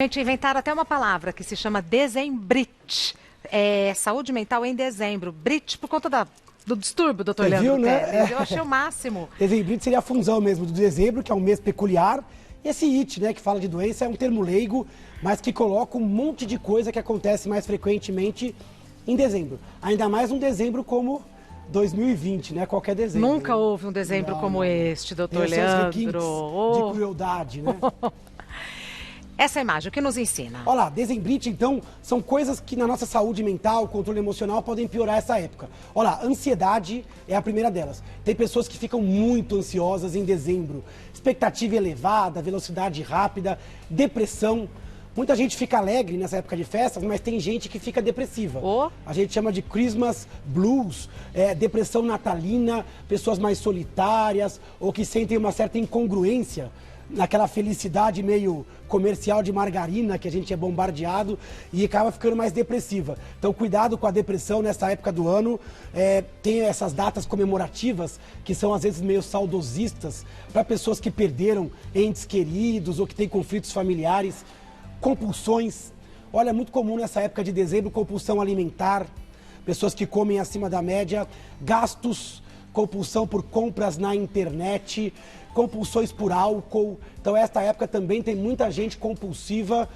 Gente, inventaram até uma palavra que se chama dezembrite. É saúde mental em dezembro. Brite por conta do distúrbio, doutor Você Leandro viu, né? Teles. Eu achei o máximo. Dezembrite seria a função mesmo do dezembro, que é um mês peculiar. E esse it, né, que fala de doença, é um termo leigo, mas que coloca um monte de coisa que acontece mais frequentemente em dezembro. Ainda mais um dezembro como 2020, né? Qualquer dezembro. Nunca houve um dezembro como este, doutor Tem seus requintes Leandro. de crueldade, né? Essa imagem, o que nos ensina? Olha lá, dezembrite, então, são coisas que na nossa saúde mental, controle emocional, podem piorar essa época. Olha lá, ansiedade é a primeira delas. Tem pessoas que ficam muito ansiosas em dezembro. Expectativa elevada, velocidade rápida, depressão. Muita gente fica alegre nessa época de festas, mas tem gente que fica depressiva. Oh. A gente chama de Christmas blues, depressão natalina, pessoas mais solitárias ou que sentem uma certa incongruência naquela felicidade meio comercial de margarina que a gente é bombardeado e acaba ficando mais depressiva. Então, cuidado com a depressão nessa época do ano. Tem essas datas comemorativas que são às vezes meio saudosistas para pessoas que perderam entes queridos ou que têm conflitos familiares. Compulsões. Olha, é muito comum nessa época de dezembro compulsão alimentar, pessoas que comem acima da média, gastos, compulsão por compras na internet, compulsões por álcool. Então, esta época também tem muita gente compulsiva,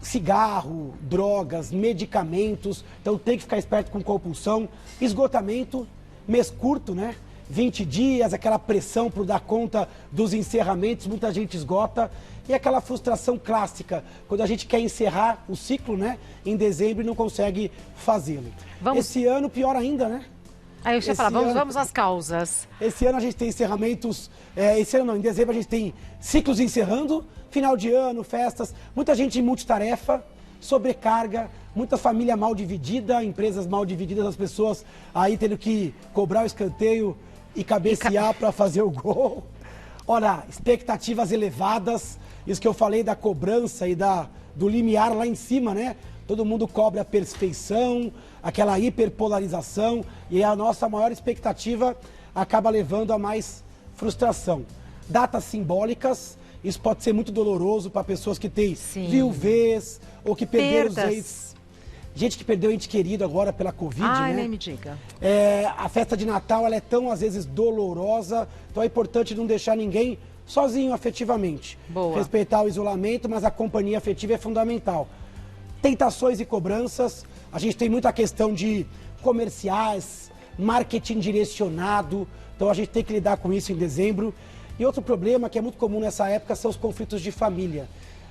cigarro, drogas, medicamentos. Então, tem que ficar esperto com compulsão. Esgotamento, mês curto, né? 20 dias, aquela pressão por dar conta dos encerramentos, muita gente esgota. E aquela frustração clássica, quando a gente quer encerrar o ciclo, né? Em dezembro e não consegue fazê-lo. Esse ano, pior ainda, né? Aí eu ia falar, vamos às causas. Esse ano a gente tem encerramentos, em dezembro a gente tem ciclos encerrando, final de ano, festas, muita gente em multitarefa, sobrecarga, muita família mal dividida, empresas mal divididas, as pessoas aí tendo que cobrar o escanteio e cabecear para fazer o gol. Olha, expectativas elevadas, isso que eu falei da cobrança e do limiar lá em cima, né? Todo mundo cobra a perfeição, aquela hiperpolarização, e a nossa maior expectativa acaba levando a mais frustração. Datas simbólicas, isso pode ser muito doloroso para pessoas que têm viuvez ou que perderam os entes. Gente que perdeu ente querido agora pela Covid, né? Nem me diga. A festa de Natal, ela é tão, às vezes, dolorosa, então é importante não deixar ninguém sozinho afetivamente. Boa. Respeitar o isolamento, mas a companhia afetiva é fundamental. Tentações e cobranças, a gente tem muita questão de comerciais, marketing direcionado, então a gente tem que lidar com isso em dezembro. E outro problema que é muito comum nessa época são os conflitos de família.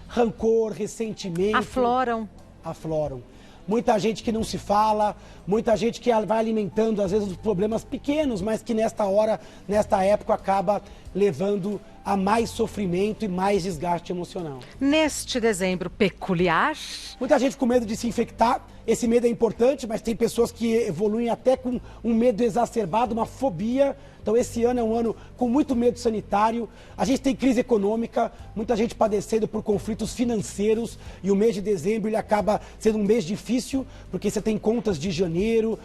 Rancor, ressentimento. Afloram. Muita gente que não se fala, muita gente que vai alimentando, às vezes, os problemas pequenos, mas que nesta época, acaba levando a mais sofrimento e mais desgaste emocional. Neste dezembro peculiar... Muita gente com medo de se infectar, esse medo é importante, mas tem pessoas que evoluem até com um medo exacerbado, uma fobia. Então esse ano é um ano com muito medo sanitário, a gente tem crise econômica, muita gente padecendo por conflitos financeiros e o mês de dezembro ele acaba sendo um mês difícil, porque você tem contas de janeiro,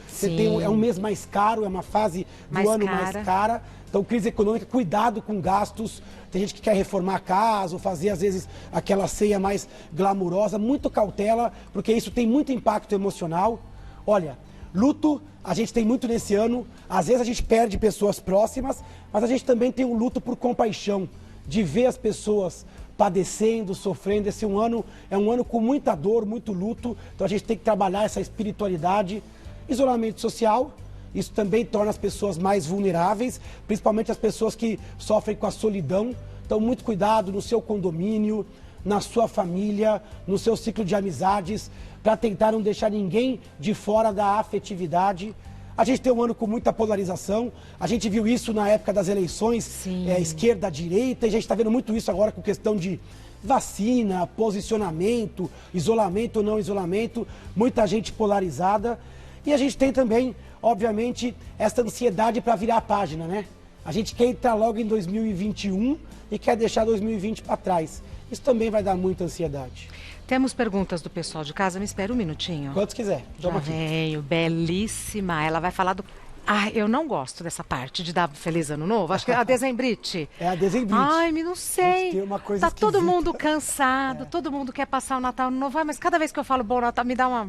é um mês mais caro, é uma fase do ano mais cara. Então, crise econômica, cuidado com gastos. Tem gente que quer reformar a casa ou fazer, às vezes, aquela ceia mais glamurosa. Muito cautela, porque isso tem muito impacto emocional. Olha, luto, a gente tem muito nesse ano. Às vezes a gente perde pessoas próximas, mas a gente também tem um luto por compaixão, de ver as pessoas padecendo, sofrendo. Esse é um ano com muita dor, muito luto. Então, a gente tem que trabalhar essa espiritualidade. Isolamento social. Isso também torna as pessoas mais vulneráveis, principalmente as pessoas que sofrem com a solidão. Então, muito cuidado no seu condomínio, na sua família, no seu ciclo de amizades, para tentar não deixar ninguém de fora da afetividade. A gente tem um ano com muita polarização, a gente viu isso na época das eleições, esquerda, direita, e a gente está vendo muito isso agora com questão de vacina, posicionamento, isolamento ou não isolamento, muita gente polarizada. E a gente tem também, obviamente, essa ansiedade para virar a página, né? A gente quer entrar logo em 2021 e quer deixar 2020 para trás. Isso também vai dar muita ansiedade. Temos perguntas do pessoal de casa, me espera um minutinho. Quantos quiser. Já venho, belíssima. Ela vai falar do Ah, eu não gosto dessa parte de dar Feliz Ano Novo. Acho que é a dezembrite. É a dezembrite. Ai, me não sei. Tem uma coisa Tá todo esquisita. mundo cansado, todo mundo quer passar o Natal no Novo. Ai, mas cada vez que eu falo Bom Natal, me dá uma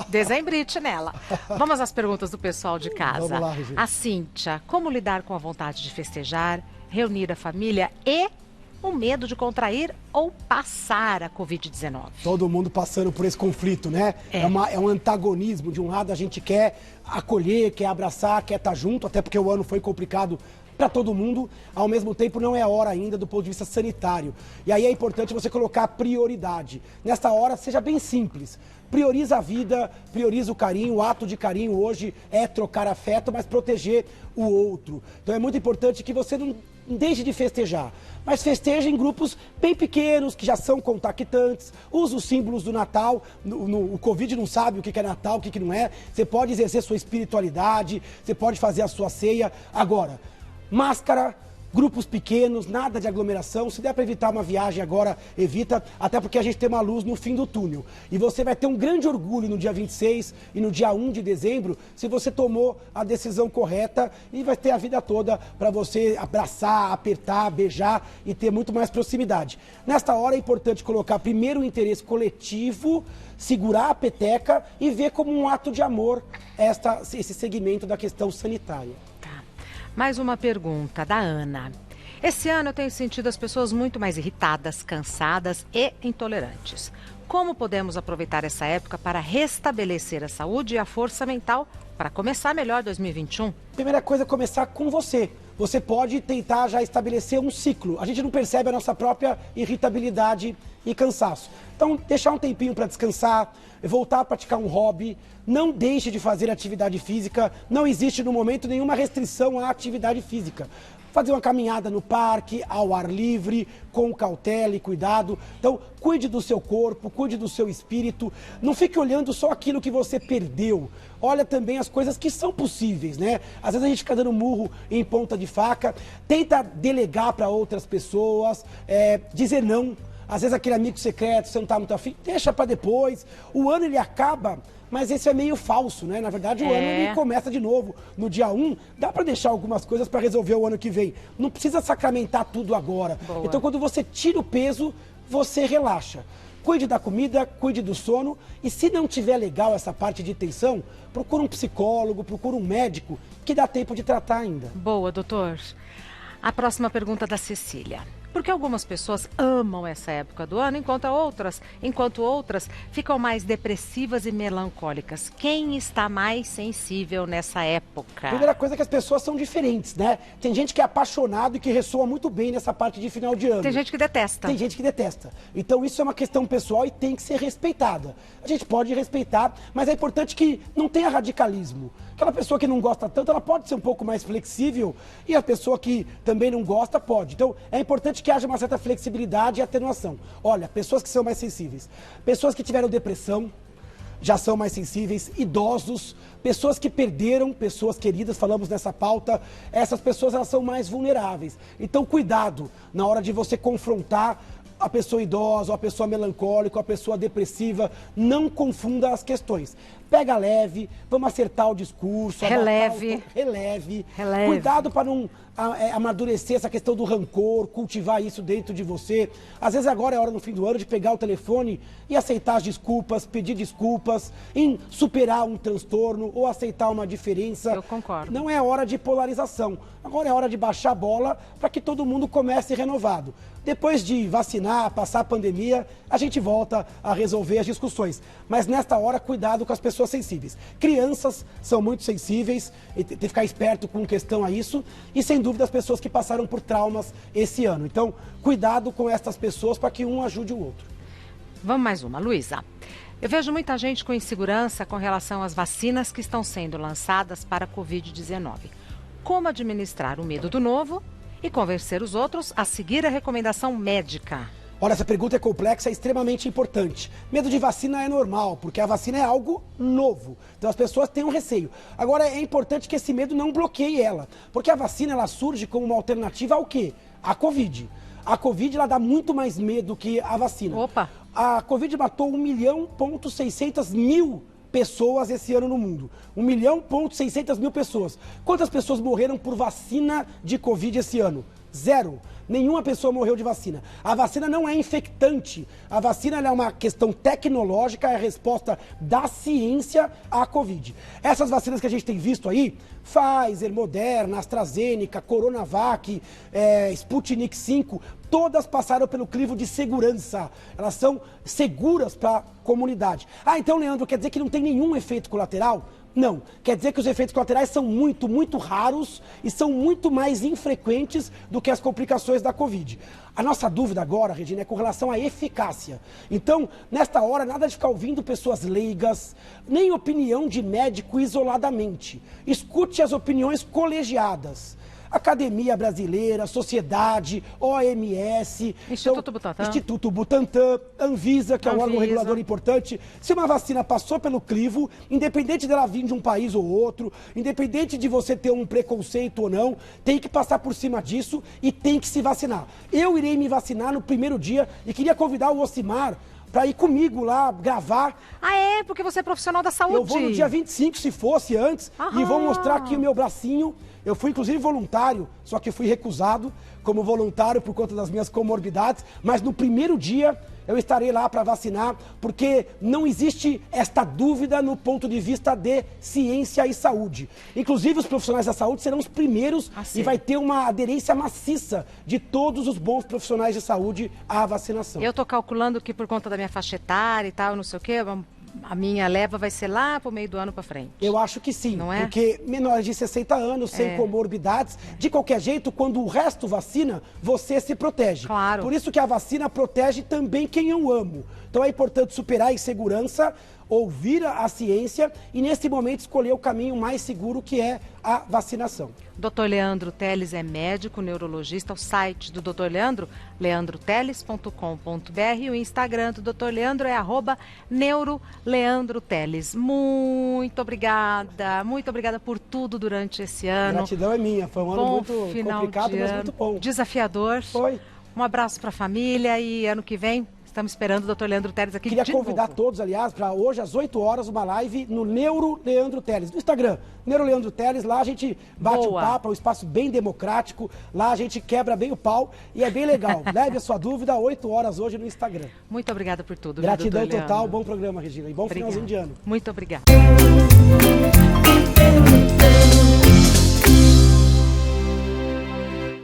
dezembrite nela. Vamos às perguntas do pessoal de casa. Vamos lá, Regina. A Cíntia, como lidar com a vontade de festejar, reunir a família e o medo de contrair ou passar a Covid-19? Todo mundo passando por esse conflito, né? É um antagonismo. De um lado a gente quer acolher, quer abraçar, quer estar junto, até porque o ano foi complicado para todo mundo. Ao mesmo tempo, não é a hora ainda do ponto de vista sanitário. E aí é importante você colocar prioridade. Nesta hora, seja bem simples. Prioriza a vida, prioriza o carinho. O ato de carinho hoje é trocar afeto, mas proteger o outro. Então é muito importante que você não deixe de festejar, mas festeje em grupos bem pequenos, que já são contactantes. Use os símbolos do Natal. O Covid não sabe o que é Natal, o que não é. Você pode exercer sua espiritualidade, você pode fazer a sua ceia. Agora, máscara, grupos pequenos, nada de aglomeração. Se der para evitar uma viagem agora, evita, até porque a gente tem uma luz no fim do túnel. E você vai ter um grande orgulho no dia 26 e no dia 1 de dezembro, se você tomou a decisão correta, e vai ter a vida toda para você abraçar, apertar, beijar e ter muito mais proximidade. Nesta hora é importante colocar primeiro o interesse coletivo, segurar a peteca e ver como um ato de amor esse segmento da questão sanitária. Mais uma pergunta da Ana. Esse ano eu tenho sentido as pessoas muito mais irritadas, cansadas e intolerantes. Como podemos aproveitar essa época para restabelecer a saúde e a força mental para começar melhor 2021? Primeira coisa é começar com você. Você pode tentar já estabelecer um ciclo. A gente não percebe a nossa própria irritabilidade e cansaço. Então, deixar um tempinho para descansar, voltar a praticar um hobby. Não deixe de fazer atividade física. Não existe no momento nenhuma restrição à atividade física. Fazer uma caminhada no parque, ao ar livre, com cautela e cuidado. Então, cuide do seu corpo, cuide do seu espírito. Não fique olhando só aquilo que você perdeu. Olha também as coisas que são possíveis, né? Às vezes a gente fica dando murro em ponta de faca. Tenta delegar para outras pessoas, dizer não. Às vezes aquele amigo secreto, você não está muito afim, deixa para depois. O ano ele acaba, mas esse é meio falso, né? Na verdade, o ano ele começa de novo. No dia 1, dá para deixar algumas coisas para resolver o ano que vem. Não precisa sacramentar tudo agora. Boa. Então, quando você tira o peso, você relaxa. Cuide da comida, cuide do sono. E se não tiver legal essa parte de tensão, procura um psicólogo, procura um médico, que dá tempo de tratar ainda. Boa, doutor. A próxima pergunta da Cecília. Por que algumas pessoas amam essa época do ano, enquanto outras ficam mais depressivas e melancólicas? Quem está mais sensível nessa época? Primeira coisa é que as pessoas são diferentes, né? Tem gente que é apaixonado e que ressoa muito bem nessa parte de final de ano. Tem gente que detesta. Tem gente que detesta. Então isso é uma questão pessoal e tem que ser respeitada. A gente pode respeitar, mas é importante que não tenha radicalismo. Aquela pessoa que não gosta tanto, ela pode ser um pouco mais flexível, e a pessoa que também não gosta pode. Então é importante que haja uma certa flexibilidade e atenuação. Olha, pessoas que são mais sensíveis, pessoas que tiveram depressão, já são mais sensíveis, idosos, pessoas que perderam pessoas queridas, falamos nessa pauta, essas pessoas elas são mais vulneráveis. Então cuidado na hora de você confrontar a pessoa idosa, a pessoa melancólica, a pessoa depressiva, não confunda as questões. Pega leve, vamos acertar o discurso. Releve. Releve. Cuidado para não amadurecer essa questão do rancor, cultivar isso dentro de você. Às vezes agora é hora no fim do ano de pegar o telefone e aceitar as desculpas, pedir desculpas, em superar um transtorno ou aceitar uma diferença. Eu concordo. Não é hora de polarização. Agora é hora de baixar a bola para que todo mundo comece renovado. Depois de vacinar, passar a pandemia, a gente volta a resolver as discussões. Mas nesta hora, cuidado com as pessoas sensíveis. Crianças são muito sensíveis, e tem que ficar esperto com questão a isso. E sem dúvida as pessoas que passaram por traumas esse ano. Então, cuidado com estas pessoas para que um ajude o outro. Vamos mais uma, Luísa. Eu vejo muita gente com insegurança com relação às vacinas que estão sendo lançadas para a Covid-19. Como administrar o medo do novo e convencer os outros a seguir a recomendação médica? Olha, essa pergunta é complexa e extremamente importante. Medo de vacina é normal, porque a vacina é algo novo. Então as pessoas têm um receio. Agora é importante que esse medo não bloqueie ela, porque a vacina ela surge como uma alternativa ao quê? A Covid. A Covid ela dá muito mais medo que a vacina. Opa! A Covid matou 1.600.000 pessoas esse ano no mundo. 1.600.000 pessoas. Quantas pessoas morreram por vacina de Covid esse ano? 0. Nenhuma pessoa morreu de vacina. A vacina não é infectante. A vacina é uma questão tecnológica, é a resposta da ciência à Covid. Essas vacinas que a gente tem visto aí, Pfizer, Moderna, AstraZeneca, Coronavac, Sputnik V, todas passaram pelo crivo de segurança. Elas são seguras para a comunidade. Ah, então, Leandro, quer dizer que não tem nenhum efeito colateral? Não. Quer dizer que os efeitos colaterais são muito raros e são muito mais infrequentes do que as complicações da Covid. A nossa dúvida agora, Regina, é com relação à eficácia. Então, nesta hora, nada de ficar ouvindo pessoas leigas, nem opinião de médico isoladamente. Escute as opiniões colegiadas. Academia Brasileira, Sociedade, OMS, Instituto Butantan, Anvisa, que é um órgão regulador importante. Se uma vacina passou pelo crivo, independente dela vir de um país ou outro, independente de você ter um preconceito ou não, tem que passar por cima disso e tem que se vacinar. Eu irei me vacinar no primeiro dia e queria convidar o Ocimar para ir comigo lá gravar. Ah, é? Porque você é profissional da saúde. Eu vou no dia 25, se fosse antes, e vou mostrar aqui o meu bracinho. Eu fui, inclusive, voluntário, só que fui recusado como voluntário por conta das minhas comorbidades. Mas no primeiro dia eu estarei lá para vacinar, porque não existe esta dúvida no ponto de vista de ciência e saúde. Inclusive, os profissionais da saúde serão os primeiros e vai ter uma aderência maciça de todos os bons profissionais de saúde à vacinação. Eu estou calculando que por conta da minha faixa etária e tal, não sei o quê, a minha leva vai ser lá pro meio do ano para frente. Eu acho que sim, não é? Porque menores de 60 anos, sem comorbidades, de qualquer jeito, quando o resto vacina, você se protege. Claro. Por isso que a vacina protege também quem eu amo. Então é importante superar a insegurança, ouvir a ciência e, nesse momento, escolher o caminho mais seguro, que é a vacinação. Dr. Leandro Teles é médico, neurologista. O site do Dr. Leandro, leandroteles.com.br. E o Instagram do Dr. Leandro é @neuroleandroteles. Muito obrigada por tudo durante esse ano. Gratidão é minha, foi um ano muito complicado, mas muito bom. Desafiador. Foi. Um abraço para a família e ano que vem estamos esperando o Dr. Leandro Teles aqui de novo. Queria convidar todos, aliás, para hoje às 8 horas, uma live no Neuro Leandro Teles, no Instagram. Neuro Leandro Teles, lá a gente bate um papo, é um espaço bem democrático, lá a gente quebra bem o pau e é bem legal. Leve a sua dúvida, 8 horas hoje no Instagram. Muito obrigada por tudo. Gratidão total, bom programa, Regina, e bom finalzinho de ano. Muito obrigada.